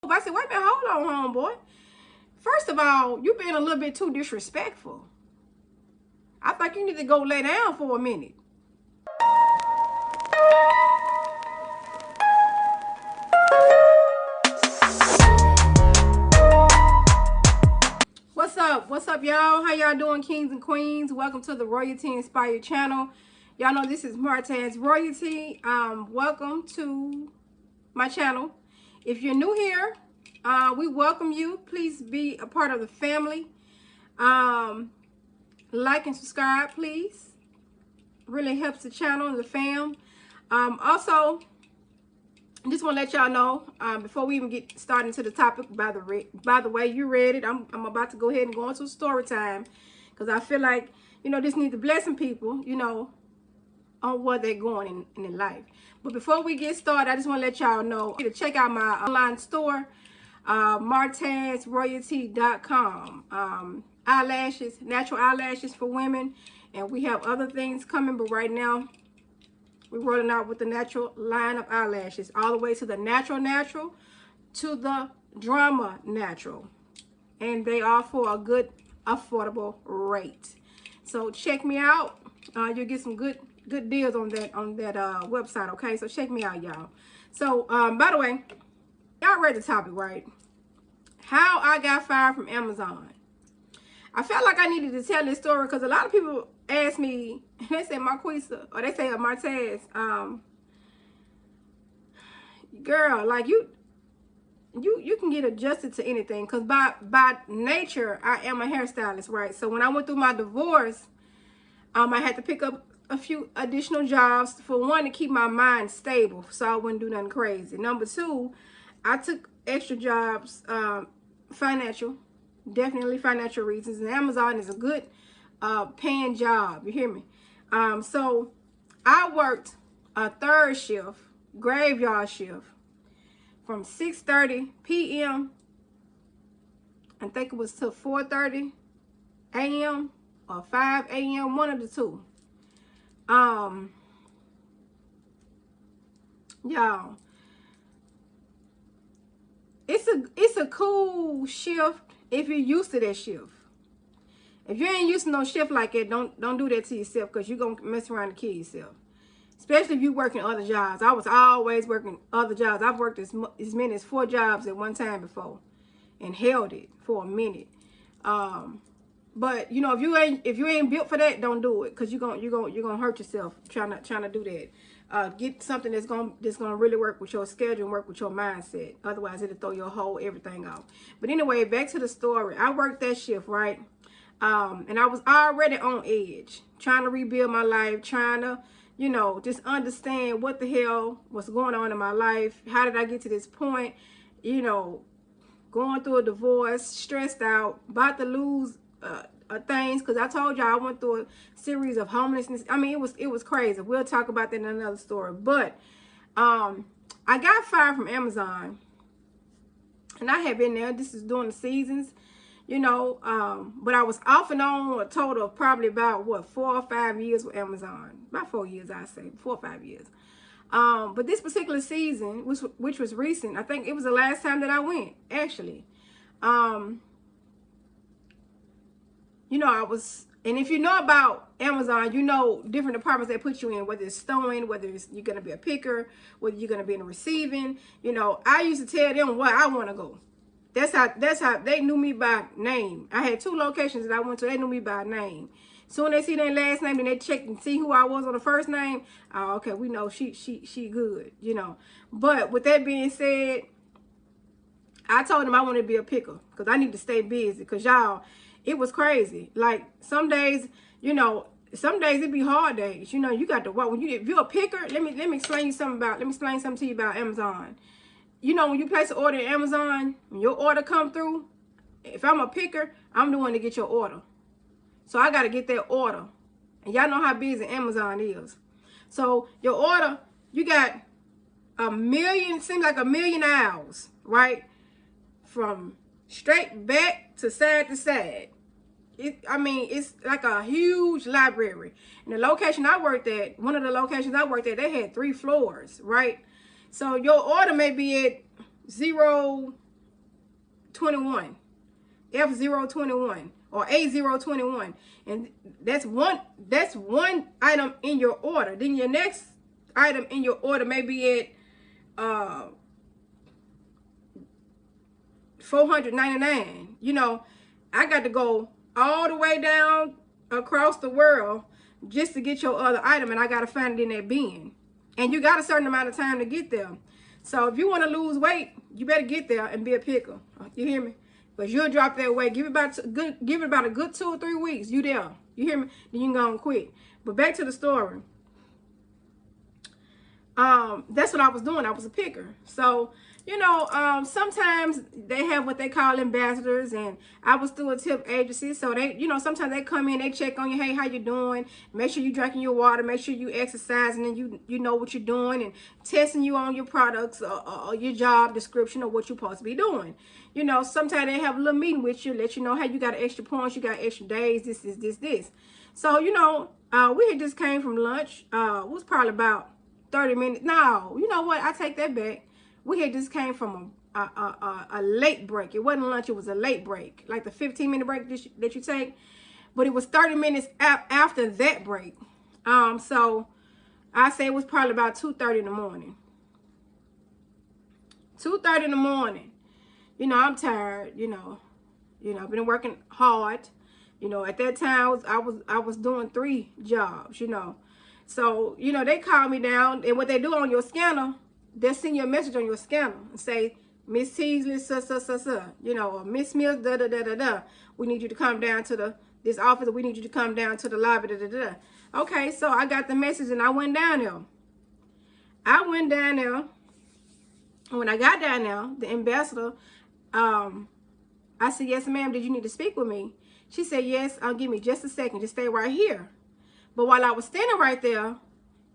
I said, wait a minute, hold on, homeboy. First of all, you being a little bit too disrespectful. I think you need to go lay down for a minute. What's up, y'all? How y'all doing, kings and queens? Welcome to the Royalty Inspired channel. Y'all know this is Martez Royalty. Welcome to my channel. If you're new here, we welcome you. Please be a part of the family. Like and subscribe, please. Really helps the channel and the fam. Also, I just want to let y'all know, before we even get started into the topic, by the way, you read it. I'm about to go ahead and go into story time, because I feel like, this needs to bless some people, on what they're going in their life. But before we get started, I just want to let y'all know to check out my online store, martezroyalty.com. Eyelashes, natural eyelashes for women, and we have other things coming, but right now we're rolling out with the natural line of eyelashes, all the way to the natural to the drama natural, and they are for a good affordable rate. So check me out. You'll get some good deals on that website. Okay, so check me out, y'all. So by the way, y'all read the topic, right? How I got fired from Amazon. I felt like I needed to tell this story because a lot of people ask me, they say, Marquisa, or they say, Martez, girl, like you can get adjusted to anything, because by nature I am a hairstylist, right? So when I went through my divorce, I had to pick up a few additional jobs. For one, to keep my mind stable, so I wouldn't do nothing crazy. Number two, I took extra jobs, definitely financial reasons, and Amazon is a good paying job, you hear me? So I worked a third shift, graveyard shift, from 6:30 p.m. I think it was to 4:30 a.m. or 5 a.m., one of the two. Y'all, it's a cool shift if you're used to that shift. If you ain't used to no shift like that, don't do that to yourself, because you're gonna mess around and kill yourself. Especially if you're working other jobs. I was always working other jobs. I've worked as many as 4 jobs at one time before, and held it for a minute. But if you ain't built for that, don't do it, because you're gonna hurt yourself trying to do that. Get something that's gonna really work with your schedule and work with your mindset. Otherwise, it'll throw your whole everything off. But anyway, back to the story. I worked that shift, right? And I was already on edge, trying to rebuild my life, trying to, just understand what the hell was going on in my life. How did I get to this point? Going through a divorce, stressed out, about to lose things, because I told y'all I went through a series of homelessness. I mean, it was crazy. We'll talk about that in another story. But I got fired from Amazon, and I had been there. This is during the seasons, but I was off and on a total of probably about 4 or 5 years with Amazon. About 4 years, I say, 4 or 5 years. But this particular season, which was recent, I think it was the last time that I went, actually. I was, and if you know about Amazon, different departments they put you in, whether it's stowing, whether you're going to be a picker, whether you're going to be in the receiving. I used to tell them where I want to go. That's how they knew me by name. I had 2 locations that I went to. They knew me by name. Soon they see their last name and they check and see who I was on the first name. Oh, okay, we know she good, But with that being said, I told them I wanted to be a picker, because I need to stay busy. Because y'all, it was crazy. Like some days, some days it be hard days. You got to walk. If you're a picker, let me explain something to you about Amazon. When you place an order in Amazon, when your order come through, if I'm a picker, I'm the one to get your order. So I got to get that order. And y'all know how busy Amazon is. So your order, you got seems like a million aisles, right? From straight back to side. It's like a huge library. And the location I worked at, one of the locations I worked at, they had 3 floors, right? So your order may be at 0 21, F021 or A021, and that's one item in your order. Then your next item in your order may be at 499. You know, I got to go all the way down across the world just to get your other item, and I got to find it in that bin. And you got a certain amount of time to get there. So if you want to lose weight, you better get there and be a picker. You hear me? Because you'll drop that weight. Give it about a good 2 or 3 weeks. You there. You hear me? Then you can go and quit. But back to the story. That's what I was doing. I was a picker. So, you know, sometimes they have what they call ambassadors, and I was through a tip agency. So they, you know, sometimes they come in, they check on you. Hey, how you doing? Make sure you drinking your water. Make sure you exercising, and you know what you're doing, and testing you on your products or your job description or what you're supposed to be doing. You know, sometimes they have a little meeting with you, let you know, hey, you got extra points, you got extra days, this. So, you know, we had just came from lunch. It was probably about 30 minutes. No, you know what? I take that back. We had just came from a late break. It wasn't lunch. It was a late break, like the 15-minute break that you take. But it was 30 minutes after that break. So I say it was probably about 2:30 in the morning. 2:30 in the morning. You know, I'm tired. You know, I've been working hard. You know, at that time I was doing 3 jobs. You know, so you know they call me down, and what they do on your scanner, they'll send you a message on your scanner and say, Miss Teasley, you know, or Miss Mills, we need you to come down to this office, or we need you to come down to the lobby, Okay, so I got the message and I went down there. And when I got down there, the ambassador, I said, yes, ma'am, did you need to speak with me? She said, yes, give me just a second, just stay right here. But while I was standing right there,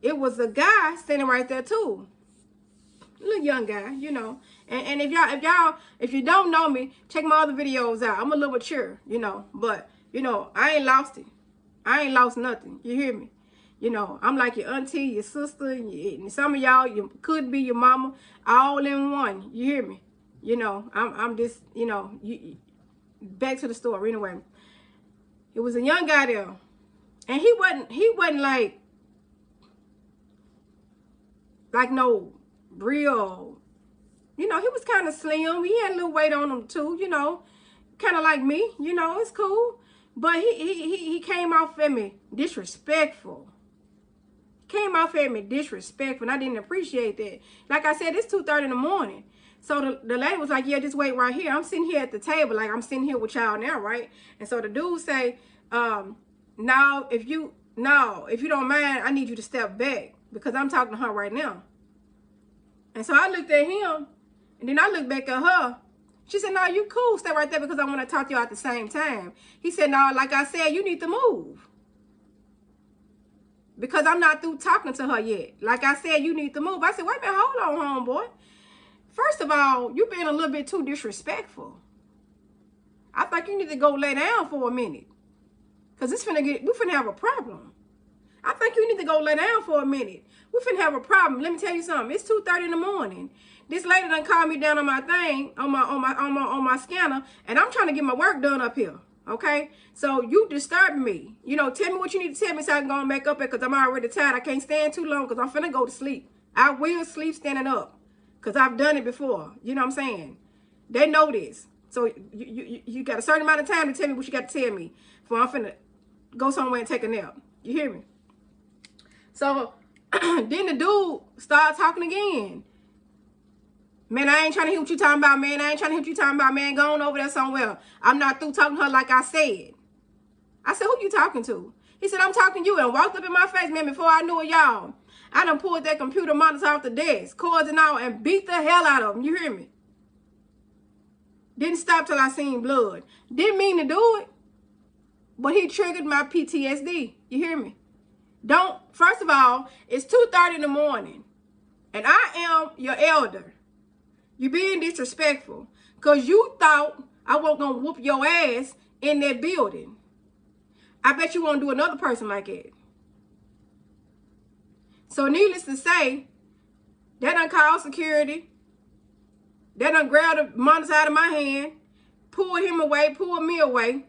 it was a guy standing right there too. Little young guy, you know. And if you don't know me, check my other videos out. I'm a little mature, you know, but you know, I ain't lost it. I ain't lost nothing. You hear me? You know, I'm like your auntie, your sister, and some of y'all, you could be your mama, all in one. You hear me? You know, I'm just, you know, back to the story anyway. It was a young guy there, and he wasn't like no real, you know, he was kind of slim. He had a little weight on him too, you know, kind of like me, you know, it's cool. But he came off at me disrespectful. Came off at me disrespectful, and I didn't appreciate that. Like I said, it's 2:30 in the morning. So the lady was like, yeah, just wait right here. I'm sitting here at the table, like I'm sitting here with y'all now, right? And so the dude say, now, if you don't mind, I need you to step back because I'm talking to her right now. And so I looked at him, and then I looked back at her. She said, no, you cool. Stay right there because I want to talk to you at the same time. He said, no, like I said, you need to move. Because I'm not through talking to her yet. Like I said, you need to move. I said, wait a minute, hold on, homeboy. First of all, you being a little bit too disrespectful. I think you need to go lay down for a minute. Because we finna have a problem. I think you need to go lay down for a minute. We finna have a problem. Let me tell you something. It's 2:30 in the morning. This lady done called me down on my thing, on my scanner, and I'm trying to get my work done up here. Okay? So you disturbing me. You know, tell me what you need to tell me so I can go and back up here because I'm already tired. I can't stand too long because I'm finna go to sleep. I will sleep standing up because I've done it before. You know what I'm saying? They know this. So you got a certain amount of time to tell me what you got to tell me before I'm finna go somewhere and take a nap. You hear me? So then the dude started talking again. Man, I ain't trying to hear what you talking about, man. I ain't trying to hear what you talking about, man. Go on over there somewhere. I'm not through talking to her like I said. I said, who you talking to? He said, I'm talking to you, and walked up in my face, man, before I knew it, y'all. I done pulled that computer monitor off the desk, cords and all, and beat the hell out of him. You hear me? Didn't stop till I seen blood. Didn't mean to do it, but he triggered my PTSD. You hear me? First of all, it's 2:30 in the morning, and I am your elder. You being disrespectful because you thought I wasn't going to whoop your ass in that building. I bet you won't do another person like that. So needless to say, they done called security. They done grabbed the monitor out of my hand. pulled him away, pulled me away.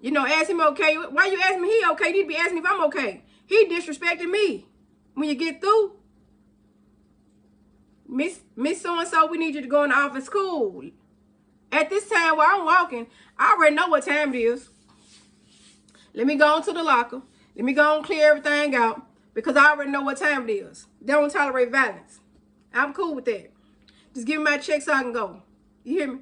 You know, ask him okay. Why you asking me he okay? You need to be asking me if I'm okay. He disrespected me. When you get through, Miss So-and-so, we need you to go in the office. Cool. At this time while I'm walking, I already know what time it is. Let me go into the locker. Let me go and clear everything out because I already know what time it is. They don't tolerate violence. I'm cool with that. Just give me my check so I can go. You hear me?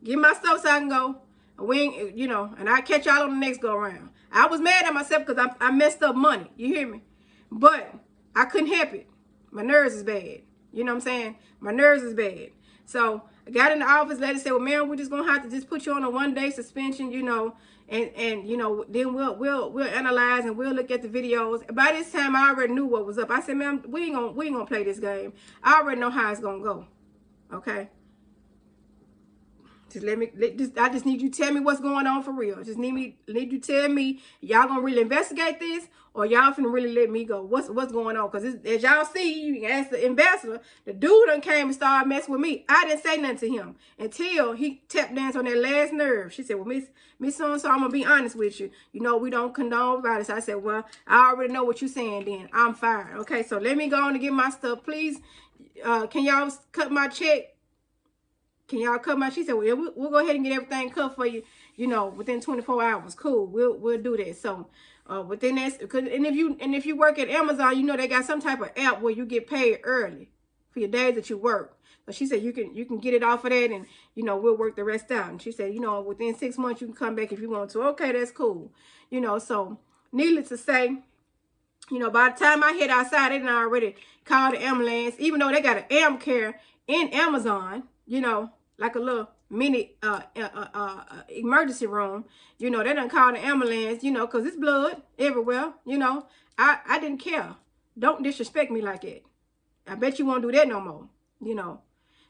Give me my stuff so I can go. And we ain't, you know, and I catch y'all on the next go around. I was mad at myself because I messed up money. You hear me? But I couldn't help it. My nerves is bad. You know what I'm saying? My nerves is bad. So I got in the office. Lady said, well, man, we're just gonna have to just put you on a 1-day suspension, you know, and you know, then we'll analyze and we'll look at the videos. By this time, I already knew what was up. I said, man, we ain't gonna play this game. I already know how it's gonna go. Okay. Just I just need you to tell me what's going on for real. Just need you to tell me y'all gonna really investigate this or y'all finna really let me go. What's going on? Because as y'all see, you can ask the ambassador, the dude done came and started messing with me. I didn't say nothing to him until he tapped dance on that last nerve. She said, well, Miss So-and-so, I'm gonna be honest with you. You know, we don't condone violence. I said, well, I already know what you're saying then. I'm fired. Okay, so let me go on and get my stuff. Please, can y'all cut my check? Can y'all cut my? She said, well, yeah, we'll go ahead and get everything cut for you, you know, within 24 hours. Cool. We'll do that. So within that, and if you work at Amazon, you know they got some type of app where you get paid early for your days that you work. So she said you can get it off of that, and you know we'll work the rest out. And she said, you know, within 6 months you can come back if you want to. Okay, that's cool. You know, so needless to say, you know, by the time I hit outside, they done already called the ambulance, even though they got an Am Care in Amazon, you know, like a little mini emergency room. You know, they done called the ambulance, you know, because it's blood everywhere. You know, I didn't care. Don't disrespect me like that. I bet you won't do that no more, you know.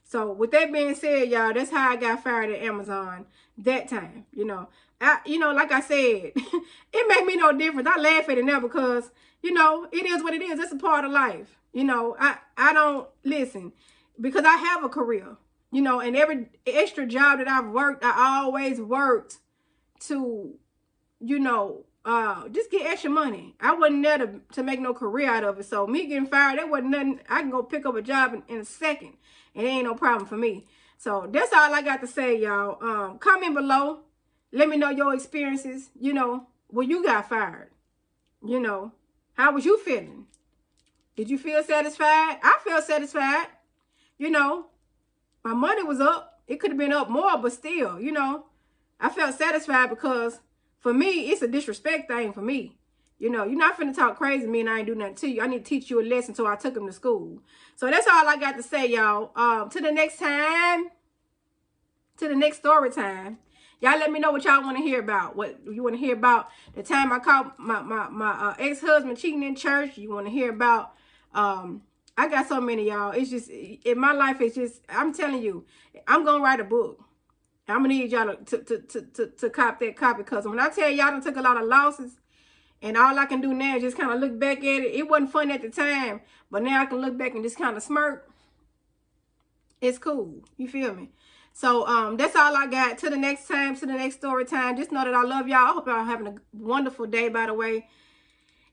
So with that being said, y'all, that's how I got fired at Amazon that time, you know. You know, like I said, it made me no difference. I laugh at it now because, you know, it is what it is. It's a part of life. You know, I don't listen because I have a career. You know, and every extra job that I've worked, I always worked to, you know, just get extra money. I wasn't there to make no career out of it. So me getting fired, that wasn't nothing. I can go pick up a job in a second. And it ain't no problem for me. So that's all I got to say, y'all. Comment below. Let me know your experiences, you know, when you got fired. You know, how was you feeling? Did you feel satisfied? I felt satisfied, you know. My money was up. It could have been up more, but still, you know, I felt satisfied because for me, it's a disrespect thing for me. You know, you're not finna talk crazy to me and I ain't do nothing to you. I need to teach you a lesson, so I took him to school. So that's all I got to say, y'all. To the next time, to the next story time. Y'all let me know what y'all want to hear about. What you want to hear about the time I caught my ex-husband cheating in church. You want to hear about I got so many, y'all. It's just, in my life, it's just, I'm telling you, I'm going to write a book. I'm going to need y'all to cop that copy. Because when I tell y'all I took a lot of losses, and all I can do now is just kind of look back at it. It wasn't fun at the time, but now I can look back and just kind of smirk. It's cool. You feel me? So that's all I got. To the next time, to the next story time. Just know that I love y'all. I hope y'all having a wonderful day, by the way.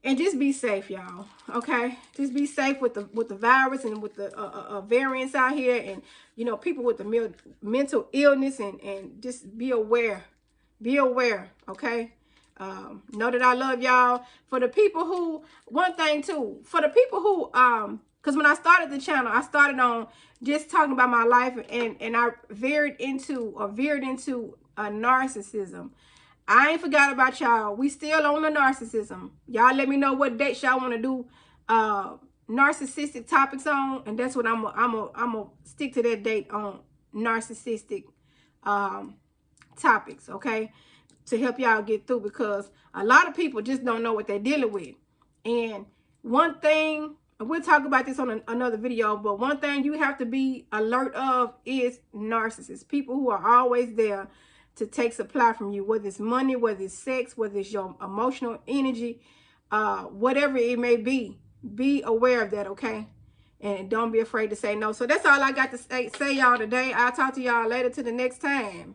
And just be safe, y'all. Okay, just be safe with the virus and with the variants out here, and you know, people with the mental illness, and just be aware. Be aware. Okay. Know that I love y'all. For the people who, one thing too, for the people who because when I started the channel, I started on just talking about my life, and I veered into narcissism. I ain't forgot about y'all. We still on the narcissism. Y'all let me know what dates y'all want to do narcissistic topics on, and that's what I'm gonna stick to that date on narcissistic topics, okay? To help y'all get through, because a lot of people just don't know what they're dealing with. And one thing, we'll talk about this on another video, but one thing you have to be alert of is narcissists. People who are always there to take supply from you, whether it's money, whether it's sex, whether it's your emotional energy, whatever it may be. Be aware of that, okay? And don't be afraid to say no. So that's all I got to say y'all today. I'll talk to y'all later. To the next time.